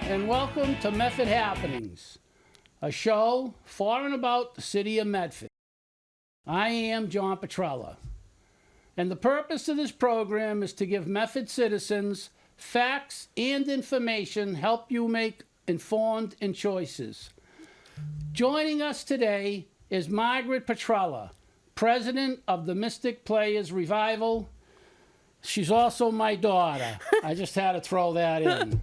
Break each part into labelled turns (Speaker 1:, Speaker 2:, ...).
Speaker 1: and welcome to Medford Happenings, a show for and about the city of Medford. I am John Petrella, and the purpose of this program is to give Medford citizens facts and information help you make informed choices. Joining us today is Margaret Petrella, president of the Mystic Players Revival. She's also my daughter. I just had to throw that in.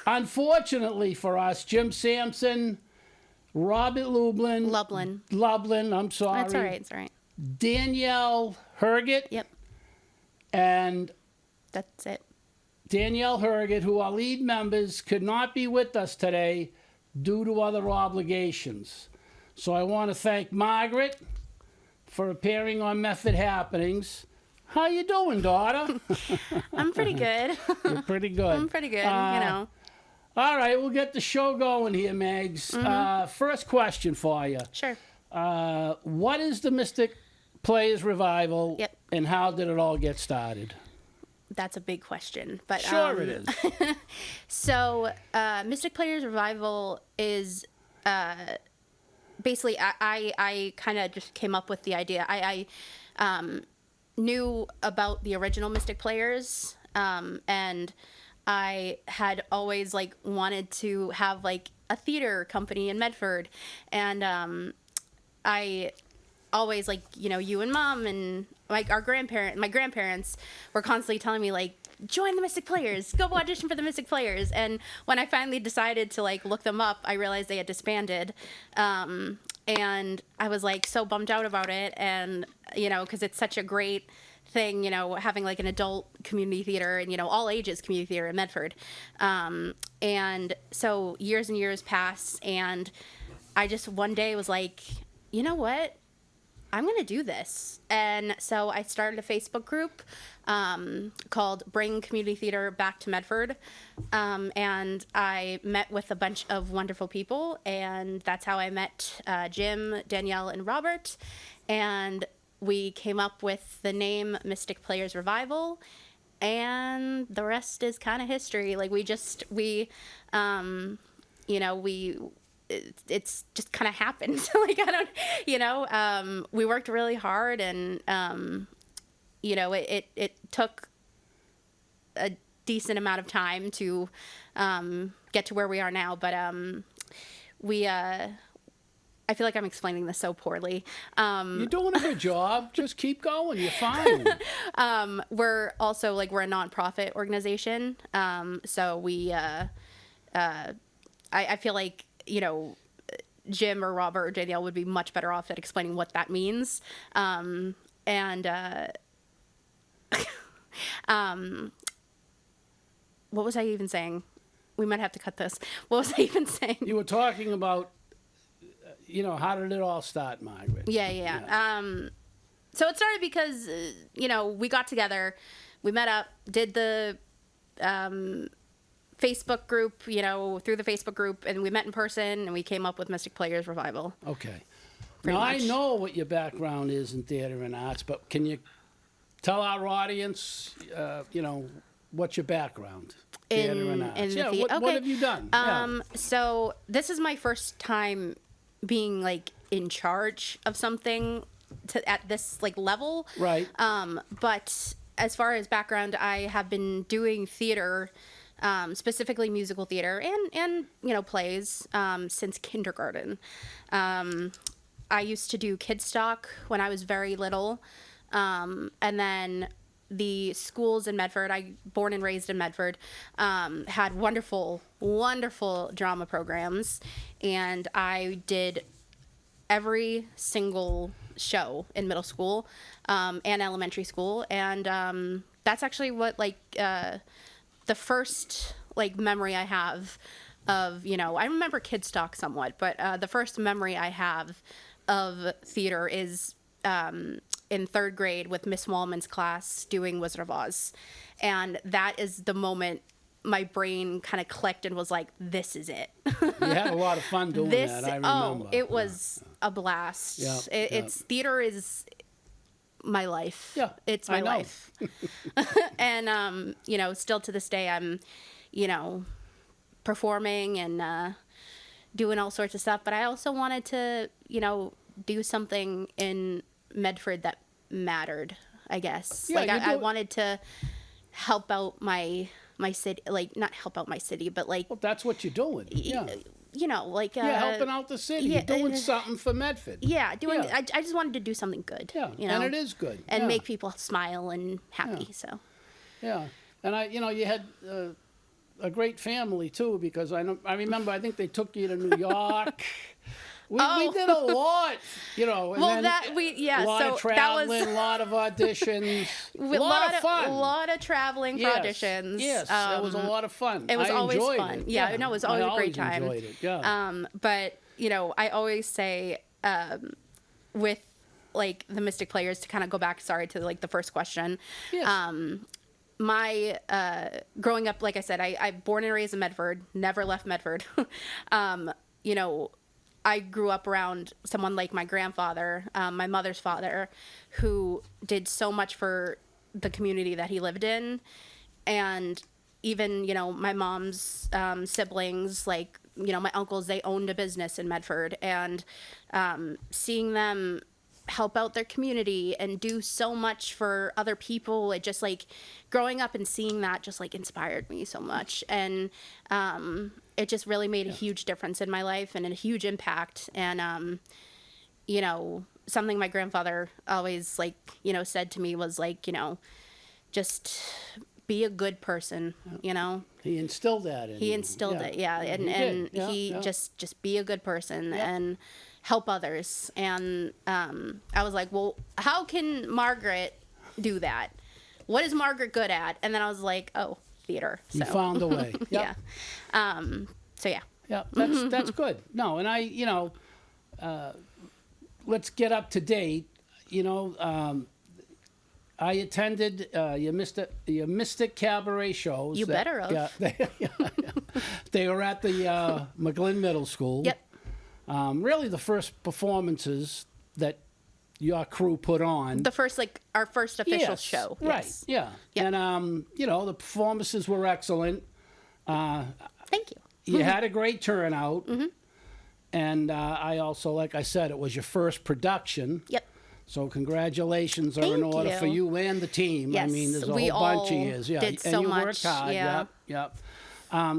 Speaker 1: Unfortunately for us, Jim Sampson, Robert Lublin, I'm sorry.
Speaker 2: That's all right, it's all right.
Speaker 1: Danielle Herget.
Speaker 2: Yep.
Speaker 1: And
Speaker 2: That's it.
Speaker 1: Danielle Herget, who are lead members, could not be with us today due to other obligations. So I want to thank Margaret for appearing on Medford Happenings. How you doing, daughter?
Speaker 2: I'm pretty good.
Speaker 1: You're pretty good.
Speaker 2: I'm pretty good, you know.
Speaker 1: All right, we'll get the show going here, Megs. First question for you.
Speaker 2: Sure.
Speaker 1: What is the Mystic Players Revival,
Speaker 2: Yep.
Speaker 1: and how did it all get started?
Speaker 2: That's a big question. But
Speaker 1: Sure it is.
Speaker 2: So, Mystic Players Revival is basically, I kind of just came up with the idea. I knew about the original Mystic Players, and I had always wanted to have a theater company in Medford, and I always you and Mom and my grandparents were constantly telling me join the Mystic Players, go audition for the Mystic Players. And when I finally decided to look them up, I realized they had disbanded. And I was so bummed out about it. And, because it's such a great thing, having an adult community theater and, all ages community theater in Medford. And so years and years passed, and I just one day was you know what? I'm going to do this. And so I started a Facebook group called Bring Community Theater Back to Medford. And I met with a bunch of wonderful people. And that's how I met Jim, Danielle, and Robert. And we came up with the name Mystic Players Revival. And the rest is kind of history. It's just kind of happened. We worked really hard, and it took a decent amount of time to get to where we are now. But I feel like I'm explaining this so poorly.
Speaker 1: You're doing a good job. Just keep going. You're fine.
Speaker 2: We're also we're a nonprofit organization. So we I feel like Jim or Robert or Danielle would be much better off at explaining what that means. What was I even saying? We might have to cut this. What was I even saying?
Speaker 1: You were talking about, how did it all start, Margaret?
Speaker 2: Yeah. So it started because, we got together, we met up, did the Facebook group, through the Facebook group, and we met in person, and we came up with Mystic Players Revival.
Speaker 1: Okay.
Speaker 2: Pretty
Speaker 1: Now,
Speaker 2: much.
Speaker 1: I know what your background is in theater and arts, but can you tell our audience, what's your background? Theater and arts. What have you done?
Speaker 2: So this is my first time being, in charge of something at this, level.
Speaker 1: Right.
Speaker 2: But as far as background, I have been doing theater, specifically musical theater and plays since kindergarten. I used to do kid stock when I was very little, and then the schools in Medford, born and raised in Medford, had wonderful drama programs, and I did every single show in middle school and elementary school, and that's actually what the first memory I have of, I remember kid stock somewhat, but the first memory I have of theater is in third grade with Miss Wallman's class doing Wizard of Oz. And that is the moment my brain kind of clicked and was this is it.
Speaker 1: You had a lot of fun doing that, I remember.
Speaker 2: Oh, it was a blast.
Speaker 1: Yeah,
Speaker 2: It's theater is my life.
Speaker 1: Yeah,
Speaker 2: it's my
Speaker 1: I know.
Speaker 2: life. And still to this day, I'm performing and doing all sorts of stuff. But I also wanted to, do something in Medford that mattered, I guess.
Speaker 1: Yeah,
Speaker 2: I wanted to help out my city, like not help out my city, but like,
Speaker 1: Well, that's what you're doing. Yeah. Helping out the city.
Speaker 2: yeah,
Speaker 1: You're doing something for Medford.
Speaker 2: Yeah, doing.
Speaker 1: Yeah.
Speaker 2: I just wanted to do something good.
Speaker 1: Yeah, and it is good.
Speaker 2: and
Speaker 1: yeah.
Speaker 2: make people smile and happy. So
Speaker 1: Yeah, and you had a great family too, because I remember I think they took you to New York. We did a lot, and
Speaker 2: well,
Speaker 1: then
Speaker 2: a lot
Speaker 1: of
Speaker 2: of
Speaker 1: traveling, a lot of auditions, a lot of fun.
Speaker 2: A lot of traveling for auditions.
Speaker 1: Yes, it was a lot of fun.
Speaker 2: It was
Speaker 1: I
Speaker 2: always
Speaker 1: enjoyed
Speaker 2: fun.
Speaker 1: It.
Speaker 2: Yeah, no, it was always
Speaker 1: I
Speaker 2: a great
Speaker 1: always
Speaker 2: time.
Speaker 1: Enjoyed it. Yeah.
Speaker 2: But I always say with like the Mystic Players, to kind of go back. Sorry to like the first question.
Speaker 1: Yes.
Speaker 2: My growing up, like I said, I born and raised in Medford, never left Medford. I grew up around someone like my grandfather, my mother's father, who did so much for the community that he lived in. And even, my mom's siblings, like, my uncles, they owned a business in Medford. And seeing them help out their community and do so much for other people, it just like growing up and seeing that just like inspired me so much. And it just really made a huge difference in my life and a huge impact. And something my grandfather always like said to me was like, just be a good person.
Speaker 1: He instilled that in you.
Speaker 2: He instilled it, and he just be a good person and help others. And I was like, well, how can Margaret do that? What is Margaret good at? And then I was like, oh, theater. So.
Speaker 1: You found a way. Yep.
Speaker 2: Yeah. So yeah.
Speaker 1: Yeah, that's good. No, and let's get up to date. I attended your Mystic Cabaret shows.
Speaker 2: You better have.
Speaker 1: Yeah, they were at the McGlynn Middle School.
Speaker 2: Yep.
Speaker 1: Really, the first performances that your crew put on.
Speaker 2: Our first official show.
Speaker 1: Right.
Speaker 2: Yes.
Speaker 1: Yeah.
Speaker 2: Yep.
Speaker 1: And the performances were excellent.
Speaker 2: Thank you.
Speaker 1: You had a great turnout. Mm-hmm. And I also, like I said, it was your first production.
Speaker 2: Yep.
Speaker 1: So congratulations are in order for you and the team.
Speaker 2: Yes,
Speaker 1: I mean, there's a
Speaker 2: we
Speaker 1: whole bunch of
Speaker 2: all
Speaker 1: years. Yeah,
Speaker 2: did
Speaker 1: and
Speaker 2: so
Speaker 1: you
Speaker 2: much,
Speaker 1: worked hard.
Speaker 2: yeah.
Speaker 1: Yep.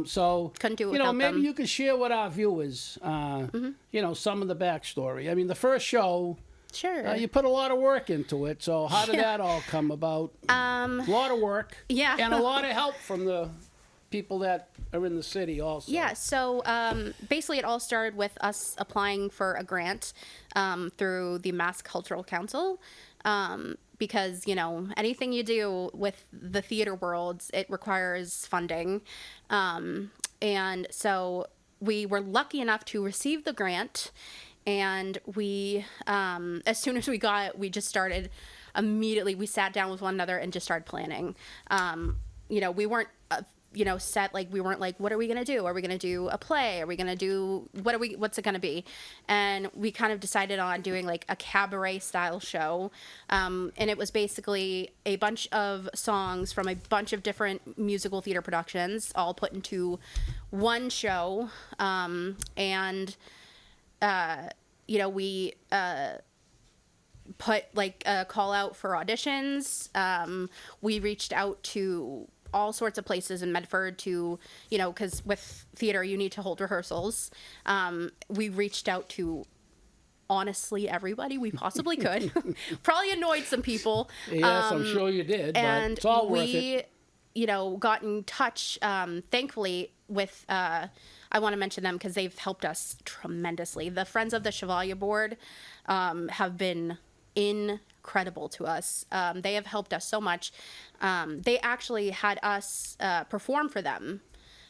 Speaker 1: So
Speaker 2: Couldn't do it without
Speaker 1: maybe
Speaker 2: them.
Speaker 1: you could share with our viewers, some of the backstory. I mean, the first show.
Speaker 2: Sure.
Speaker 1: You put a lot of work into it. So how did that all come about? A lot of work.
Speaker 2: Yeah.
Speaker 1: And a lot of help from the people that are in the city also.
Speaker 2: Yeah, so basically it all started with us applying for a grant through the Mass Cultural Council because, anything you do with the theater world, it requires funding. And so we were lucky enough to receive the grant, and we, as soon as we got it, we just started immediately, we sat down with one another and just started planning. We weren't set, like we weren't like, what are we gonna do? Are we gonna do a play? Are we gonna do what's it gonna be? And we kind of decided on doing like a cabaret style show, and it was basically a bunch of songs from a bunch of different musical theater productions all put into one show. We put like a call out for auditions. We reached out to all sorts of places in Medford to, because with theater you need to hold rehearsals. We reached out to honestly everybody we possibly could. Probably annoyed some people.
Speaker 1: Yes, I'm sure you did, but it's all worth it.
Speaker 2: Got in touch, thankfully, with, I want to mention them because they've helped us tremendously. The Friends of the Chevalier Board have been incredible to us. They have helped us so much. They actually had us perform for them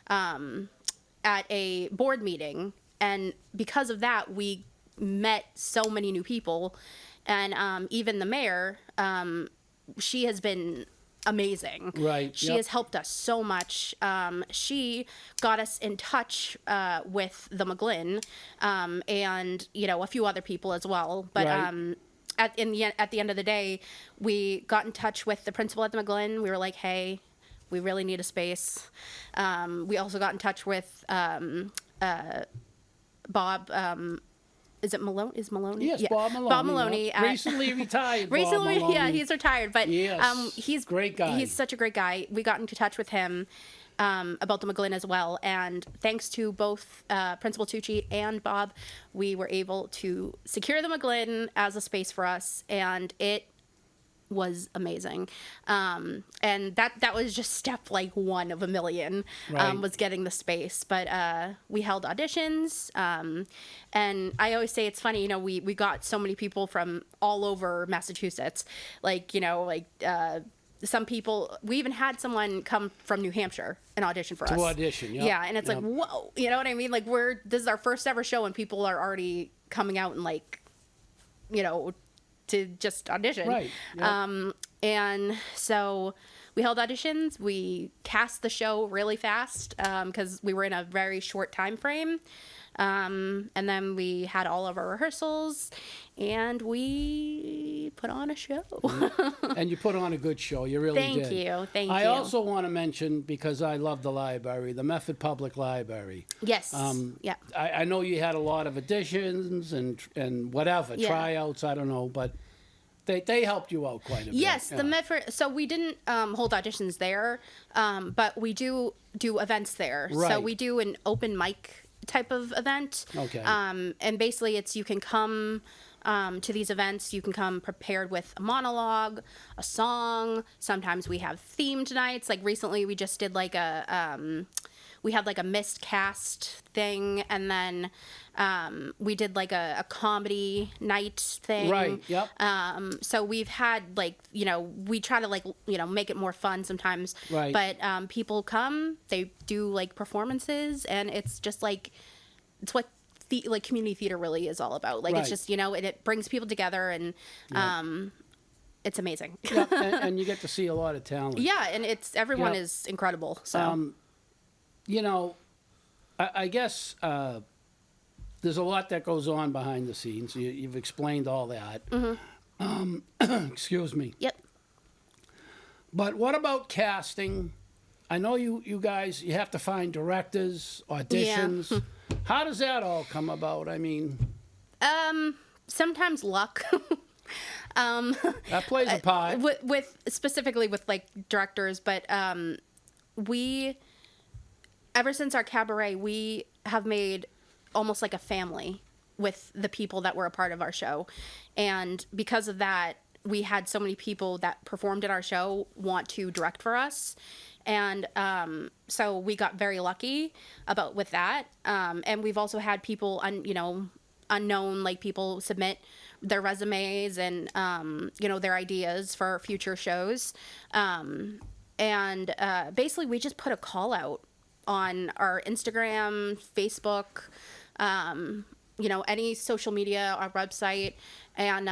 Speaker 2: at a board meeting. And because of that, we met so many new people. And even the mayor, she has been amazing.
Speaker 1: Right.
Speaker 2: She has helped us so much. She got us in touch with the McGlynn and, a few other people as well. But
Speaker 1: right.
Speaker 2: At the end of the day, we got in touch with the principal at the McGlynn. We were like, hey, We really need a space. We also got in touch with Bob. Is it Malone? Is Maloney?
Speaker 1: Yes,
Speaker 2: Yeah.
Speaker 1: Bob Maloney.
Speaker 2: Bob Maloney.
Speaker 1: Yeah. Recently retired.
Speaker 2: Recently,
Speaker 1: Bob Maloney.
Speaker 2: yeah, he's retired, but
Speaker 1: Yes,
Speaker 2: he's
Speaker 1: great guy.
Speaker 2: He's such a great guy. We got into touch with him about the McGlynn as well, and thanks to both Principal Tucci and Bob, we were able to secure the McGlynn as a space for us, and it was amazing. And that was just step like one of a million,
Speaker 1: Right.
Speaker 2: was getting the space. But we held auditions, and I always say it's funny, you know, we got so many people from all over Massachusetts, like, you know, like some people, we even had someone come from New Hampshire and audition for us.
Speaker 1: To audition, yep.
Speaker 2: Yeah, and it's
Speaker 1: Yep.
Speaker 2: like, whoa, you know what I mean? Like, this is our first ever show, and people are already coming out and, like, you know, to just audition.
Speaker 1: Right. Yep.
Speaker 2: And so we held auditions. We cast the show really fast because we were in a very short time frame. And then we had all of our rehearsals, and we put on a show.
Speaker 1: And you put on a good show. You really
Speaker 2: Thank
Speaker 1: did.
Speaker 2: you. Thank
Speaker 1: I
Speaker 2: you.
Speaker 1: also want to mention, because I love the library, the Medford Public Library.
Speaker 2: Yes. Yeah.
Speaker 1: I know you had a lot of auditions and whatever,
Speaker 2: Yeah.
Speaker 1: tryouts, I don't know, but they helped you out quite a bit.
Speaker 2: Yes,
Speaker 1: yeah.
Speaker 2: the Medford. So we didn't hold auditions there, but we do events there. So
Speaker 1: Right.
Speaker 2: we do an open mic type of event.
Speaker 1: Okay.
Speaker 2: And basically, you can come to these events. You can come prepared with a monologue, a song. Sometimes we have themed nights. Like recently, we just did like we had like a missed cast thing, and then we did like a comedy night thing.
Speaker 1: Right, yep.
Speaker 2: So we've had like, you know, we try to like, you know, make it more fun sometimes.
Speaker 1: Right.
Speaker 2: But people come, they do like performances, and it's just like, it's what like community theater really is all about. Like
Speaker 1: Right.
Speaker 2: it's just, you know, it brings people together, and it's amazing.
Speaker 1: Yep, and you get to see a lot of talent.
Speaker 2: Yeah, and everyone
Speaker 1: Yep.
Speaker 2: is incredible. So
Speaker 1: You know, I guess there's a lot that goes on behind the scenes. You've explained all that.
Speaker 2: Mm-hmm.
Speaker 1: Excuse me.
Speaker 2: yep.
Speaker 1: But what about casting? I know you guys, you have to find directors, auditions. How does that all come about? I mean,
Speaker 2: Sometimes luck.
Speaker 1: that plays a part.
Speaker 2: with specifically with like directors, but we, ever since our cabaret, we have made almost like a family with the people that were a part of our show, and because of that, we had so many people that performed at our show want to direct for us, and so we got very lucky with that, and we've also had people unknown, like people submit their resumes and their ideas for future shows, and basically we just put a call out on our Instagram, Facebook, any social media, our website, and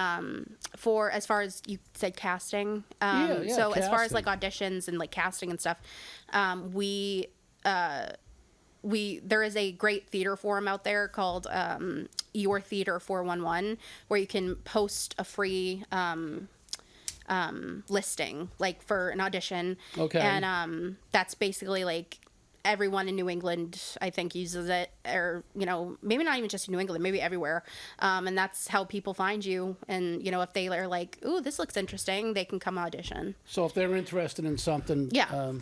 Speaker 2: for as far as you said casting, so as far as like auditions and like casting and stuff, there is a great theater forum out there called Your Theater 411, where you can post a free listing like for an audition.
Speaker 1: Okay.
Speaker 2: And that's basically like everyone in New England, I think, uses it, or maybe not even just in New England, maybe everywhere. And that's how people find you. And if they are like, "Ooh, this looks interesting," they can come audition.
Speaker 1: So if they're interested in something,
Speaker 2: Yeah.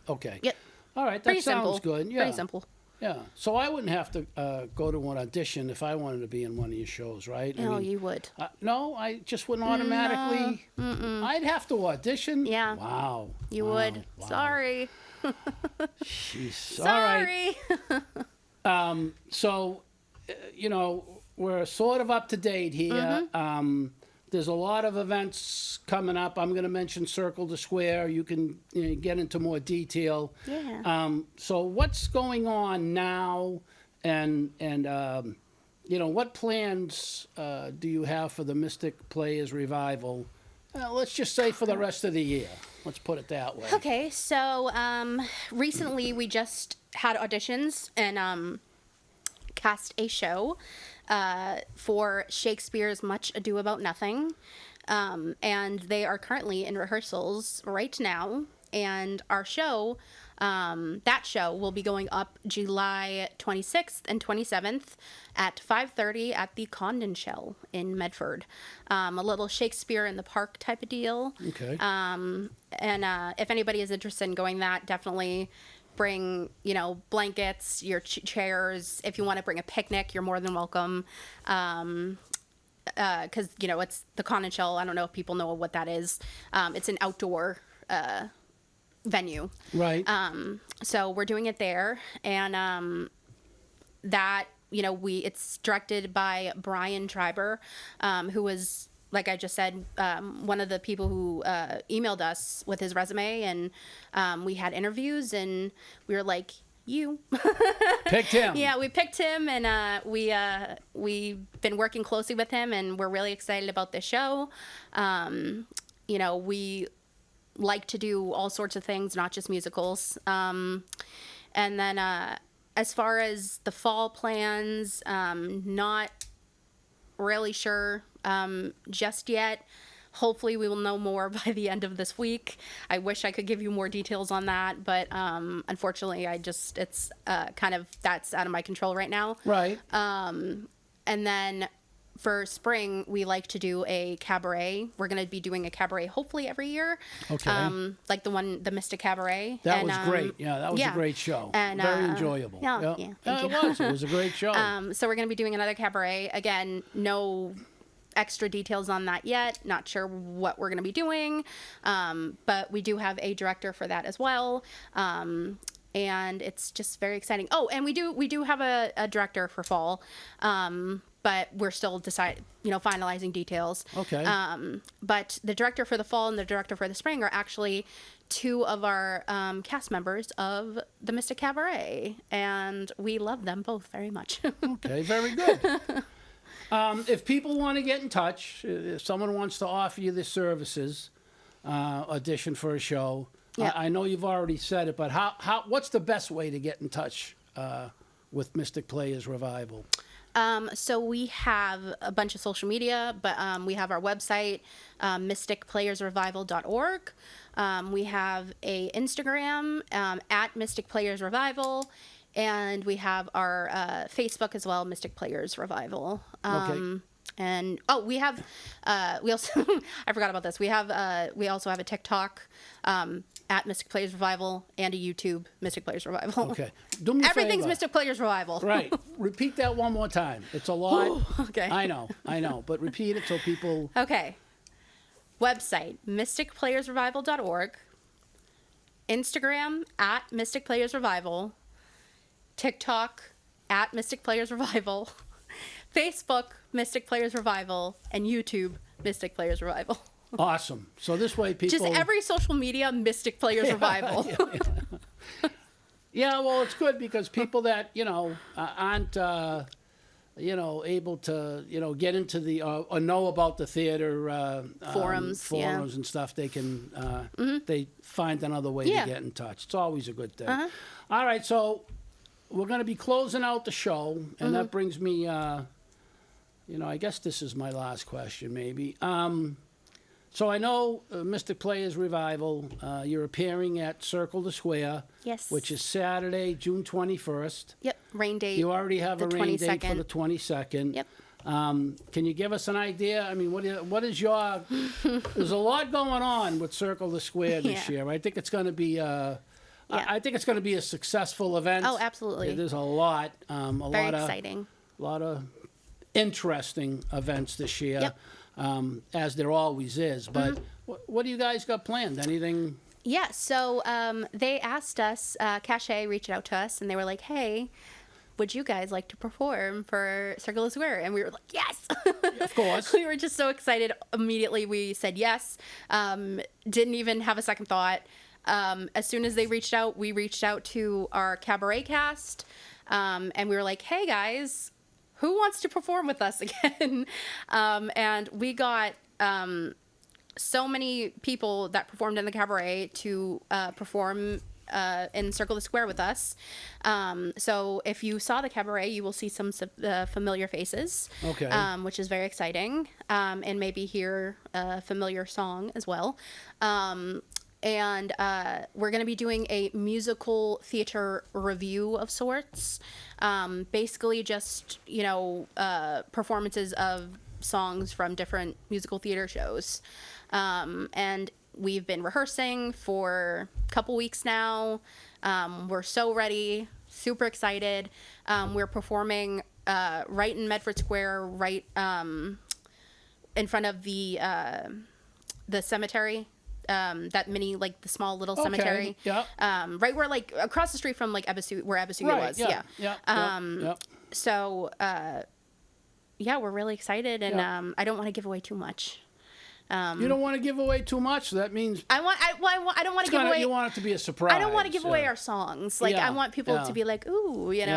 Speaker 1: Okay.
Speaker 2: Yep.
Speaker 1: All right, that
Speaker 2: Pretty
Speaker 1: sounds
Speaker 2: simple.
Speaker 1: good. Yeah.
Speaker 2: Pretty simple.
Speaker 1: Yeah. So I wouldn't have to go to an audition if I wanted to be in one of your shows, right?
Speaker 2: Oh, you would.
Speaker 1: No, I just wouldn't automatically. I'd have to audition.
Speaker 2: Yeah.
Speaker 1: Wow.
Speaker 2: You
Speaker 1: Wow.
Speaker 2: would.
Speaker 1: Wow.
Speaker 2: Sorry.
Speaker 1: Jeez. All right.
Speaker 2: Sorry.
Speaker 1: So, we're sort of up to date here. There's a lot of events coming up. I'm going to mention Circle the Square. You can get into more detail.
Speaker 2: Yeah.
Speaker 1: So what's going on now, and what plans do you have for the Mystic Players Revival? Let's just say for the rest of the year. Let's put it that way.
Speaker 2: Okay, so recently we just had auditions and cast a show for Shakespeare's Much Ado About Nothing. And they are currently in rehearsals right now. And our show, that show will be going up July 26th and 27th at 5:30 at the Condon Shell in Medford. A little Shakespeare in the Park type of deal.
Speaker 1: Okay.
Speaker 2: And if anybody is interested in going, that definitely bring, blankets, your chairs. If you want to bring a picnic, you're more than welcome. Because, it's the Condon Shell. I don't know if people know what that is. It's an outdoor venue.
Speaker 1: Right.
Speaker 2: So we're doing it there. And that, it's directed by Brian Schreiber, who was, like I just said, one of the people who emailed us with his resume, and we had interviews, and we were like, you
Speaker 1: picked him.
Speaker 2: Yeah, we picked him, and we've been working closely with him, and we're really excited about this show. We like to do all sorts of things, not just musicals. And then as far as the fall plans, not really sure just yet. Hopefully we will know more by the end of this week. I wish I could give you more details on that, but unfortunately it's kind of, that's out of my control right now.
Speaker 1: Right.
Speaker 2: And then for spring, we like to do a cabaret. We're going to be doing a cabaret hopefully every year.
Speaker 1: Okay.
Speaker 2: Like the Mystic Cabaret.
Speaker 1: That was great. Yeah, that was a great show.
Speaker 2: And,
Speaker 1: very enjoyable.
Speaker 2: Yeah, thank you.
Speaker 1: It was a great show.
Speaker 2: So we're going to be doing another cabaret. Again, no extra details on that yet. Not sure what we're going to be doing. But we do have a director for that as well. And it's just very exciting. Oh, and we do have a director for fall. But we're still finalizing details.
Speaker 1: Okay.
Speaker 2: But the director for the fall and the director for the spring are actually two of our cast members of the Mystic Cabaret, and we love them both very much.
Speaker 1: Okay, very good. If people want to get in touch, if someone wants to offer you the services, audition for a show,
Speaker 2: Yeah.
Speaker 1: I know you've already said it, but what's the best way to get in touch with Mystic Players Revival?
Speaker 2: So we have a bunch of social media, but we have our website, mysticplayersrevival.org. We have a Instagram at Mystic Players Revival, and we have our Facebook as well, Mystic Players Revival.
Speaker 1: Okay.
Speaker 2: And we have we also I forgot about this. We also have a TikTok at Mystic Players Revival and a YouTube Mystic Players Revival.
Speaker 1: Okay. Do me a
Speaker 2: Everything's
Speaker 1: favor.
Speaker 2: Mystic Players Revival.
Speaker 1: Right. Repeat that one more time. It's a lot.
Speaker 2: Okay.
Speaker 1: I know. But repeat it so people...
Speaker 2: Okay. Website, mysticplayersrevival.org. Instagram, at Mystic Players Revival. TikTok, at Mystic Players Revival. Facebook, Mystic Players Revival. And YouTube, Mystic Players Revival.
Speaker 1: Awesome. So this way people...
Speaker 2: Just every social media, Mystic Players Revival.
Speaker 1: Yeah, well, it's good because people that, aren't, able to, get into the, or know about the theater
Speaker 2: Forums
Speaker 1: and stuff, they can, they find another way to get in touch. It's always a good thing. All right, so we're going to be closing out the show, and that brings me, I guess this is my last question, maybe. So I know Mystic Players Revival, you're appearing at Circle the Square.
Speaker 2: Yes.
Speaker 1: Which is Saturday, June 21st.
Speaker 2: Yep, rain date.
Speaker 1: You already have a rain date for the 22nd.
Speaker 2: Yep.
Speaker 1: Can you give us an idea? I mean, what is your... There's a lot going on with Circle the Square this year. I think it's going to be... I think it's going to be a successful event.
Speaker 2: Oh, absolutely.
Speaker 1: There's a lot.
Speaker 2: Very exciting.
Speaker 1: A lot of interesting events this year.
Speaker 2: Yep.
Speaker 1: As there always is. But what do you guys got planned? Anything?
Speaker 2: Yeah, so they asked us, Cachet reached out to us, and they were like, hey, would you guys like to perform for Circle the Square? And we were like, yes!
Speaker 1: Of course.
Speaker 2: We were just so excited. Immediately we said yes. Didn't even have a second thought. As soon as they reached out, we reached out to our cabaret cast, and we were like, hey, guys, who wants to perform with us again? And we got so many people that performed in the cabaret to perform in Circle the Square with us. So if you saw the cabaret, you will see some familiar faces,
Speaker 1: Okay.
Speaker 2: Which is very exciting, and maybe hear a familiar song as well. and we're going to be doing a musical theater review of sorts. Basically, just performances of songs from different musical theater shows, and we've been rehearsing for a couple weeks now. We're so ready, super excited. We're performing right in Medford Square, right in front of the cemetery. That mini, like the small little cemetery.
Speaker 1: Yeah.
Speaker 2: Right where, like, across the street from, like, Ebasuga, where Ebasuga was.
Speaker 1: Yeah.
Speaker 2: So, yeah, we're really excited, and I don't want to give away too much.
Speaker 1: You don't want to give away too much. That means
Speaker 2: I don't want to give away.
Speaker 1: You want it to be a surprise.
Speaker 2: I don't want to give away our songs. Like, I want people to be like, ooh, maybe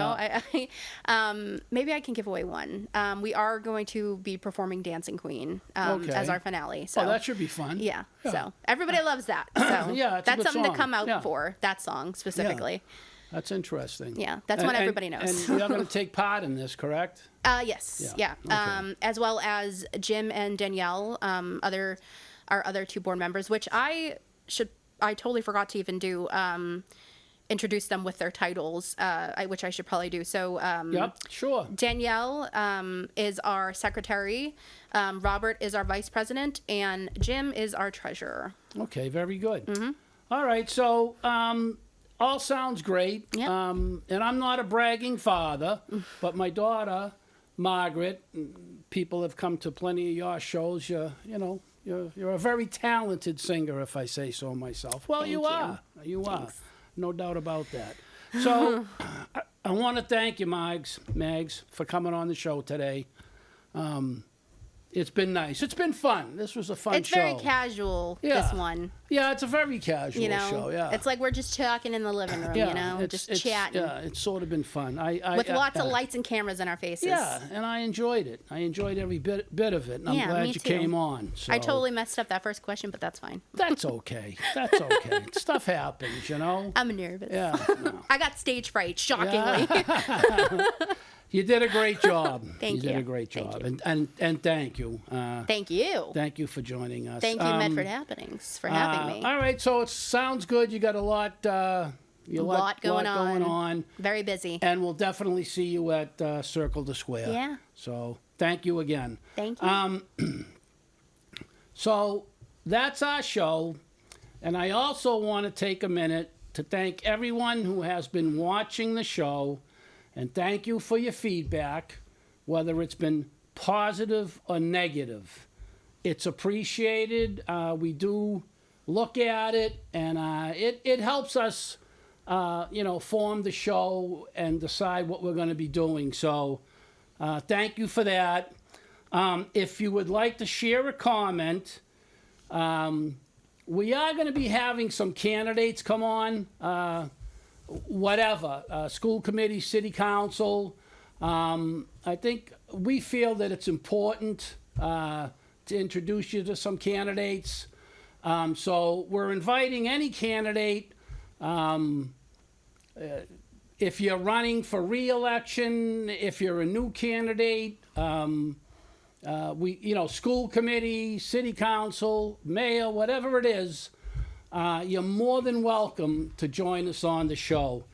Speaker 2: I can give away one. We are going to be performing Dancing Queen as our finale. So
Speaker 1: that should be fun.
Speaker 2: Yeah. So everybody loves that. So
Speaker 1: it's
Speaker 2: that's
Speaker 1: a good
Speaker 2: something
Speaker 1: song.
Speaker 2: to come out for, that song specifically.
Speaker 1: That's interesting.
Speaker 2: Yeah, that's one everybody knows.
Speaker 1: And you're going to take part in this, correct?
Speaker 2: Yes. Yeah.
Speaker 1: Okay.
Speaker 2: As well as Jim and Danielle, our other two board members, which I totally forgot to even do, introduce them with their titles, which I should probably do. So,
Speaker 1: sure.
Speaker 2: Danielle is our secretary, Robert is our vice president, and Jim is our treasurer.
Speaker 1: Okay, very good. Mm-hmm. All right, so all sounds great.
Speaker 2: Yep.
Speaker 1: And I'm not a bragging father, but my daughter, Margaret, people have come to plenty of your shows. You're a very talented singer, if I say so myself. Well,
Speaker 2: Thank
Speaker 1: you
Speaker 2: you.
Speaker 1: are. You
Speaker 2: Thanks.
Speaker 1: are. No doubt about that. So I want to thank you, Mags, for coming on the show today. It's been nice. It's been fun. This was a fun show.
Speaker 2: It's very casual, this one.
Speaker 1: Yeah, it's a very casual show, yeah.
Speaker 2: It's like we're just talking in the living room, just chatting.
Speaker 1: Yeah, it's sort of been fun.
Speaker 2: With lots of lights and cameras in our faces.
Speaker 1: Yeah, and I enjoyed it. I enjoyed every bit of it, and I'm glad you came on. So.
Speaker 2: I totally messed up that first question, but that's fine.
Speaker 1: That's okay. That's okay. Stuff happens,
Speaker 2: I'm nervous.
Speaker 1: Yeah. No.
Speaker 2: I got stage fright, shockingly.
Speaker 1: Yeah. You did a great job.
Speaker 2: Thank you.
Speaker 1: You did a great job.
Speaker 2: Thank
Speaker 1: and thank you.
Speaker 2: Thank you.
Speaker 1: Thank you for joining us.
Speaker 2: Thank you, Medford Happenings, for having me.
Speaker 1: All right, so it sounds good. You got a lot going on.
Speaker 2: Very busy.
Speaker 1: And we'll definitely see you at Circle the Square.
Speaker 2: Yeah.
Speaker 1: So thank you again.
Speaker 2: Thank you.
Speaker 1: So that's our show. And I also want to take a minute to thank everyone who has been watching the show. And thank you for your feedback, whether it's been positive or negative. It's appreciated. We do look at it, and it helps us, form the show and decide what we're going to be doing. So thank you for that. If you would like to share a comment, we are going to be having some candidates come on. Whatever, school committee, city council. I think we feel that it's important to introduce you to some candidates. So we're inviting any candidate. If you're running for re-election, if you're a new candidate, school committee, city council, mayor, whatever it is, you're more than welcome to join us on the show.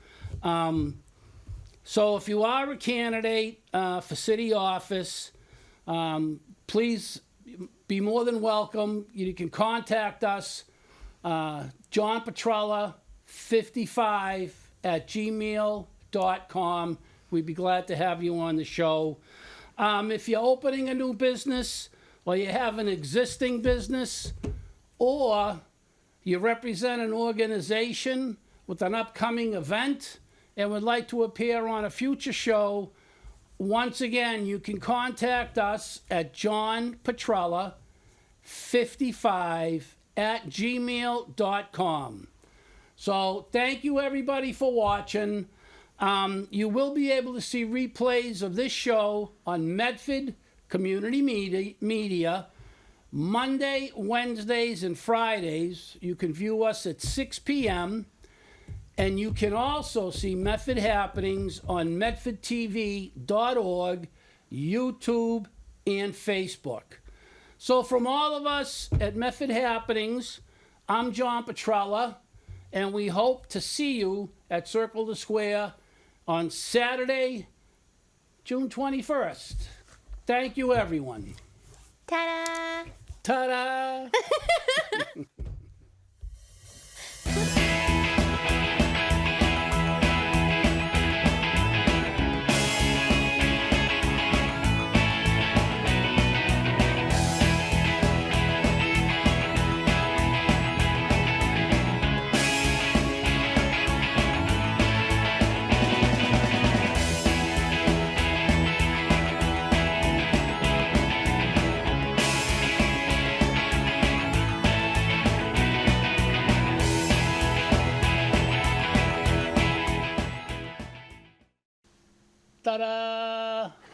Speaker 1: So if you are a candidate for city office, please be more than welcome. You can contact us, John Petrella 55@gmail.com. We'd be glad to have you on the show. If you're opening a new business, or you have an existing business, or you represent an organization with an upcoming event and would like to appear on a future show, once again, you can contact us at John Petrella 55@gmail.com. So thank you, everybody, for watching. You will be able to see replays of this show on Medford Community Media Monday, Wednesdays, and Fridays. You can view us at 6 p.m. And you can also see Medford Happenings on medfordtv.org, YouTube, and Facebook. So from all of us at Medford Happenings, I'm John Petrella, and we hope to see you at Circle the Square on Saturday, June 21st. Thank you, everyone.
Speaker 2: Ta-da!
Speaker 1: Ta-da! Ta-da!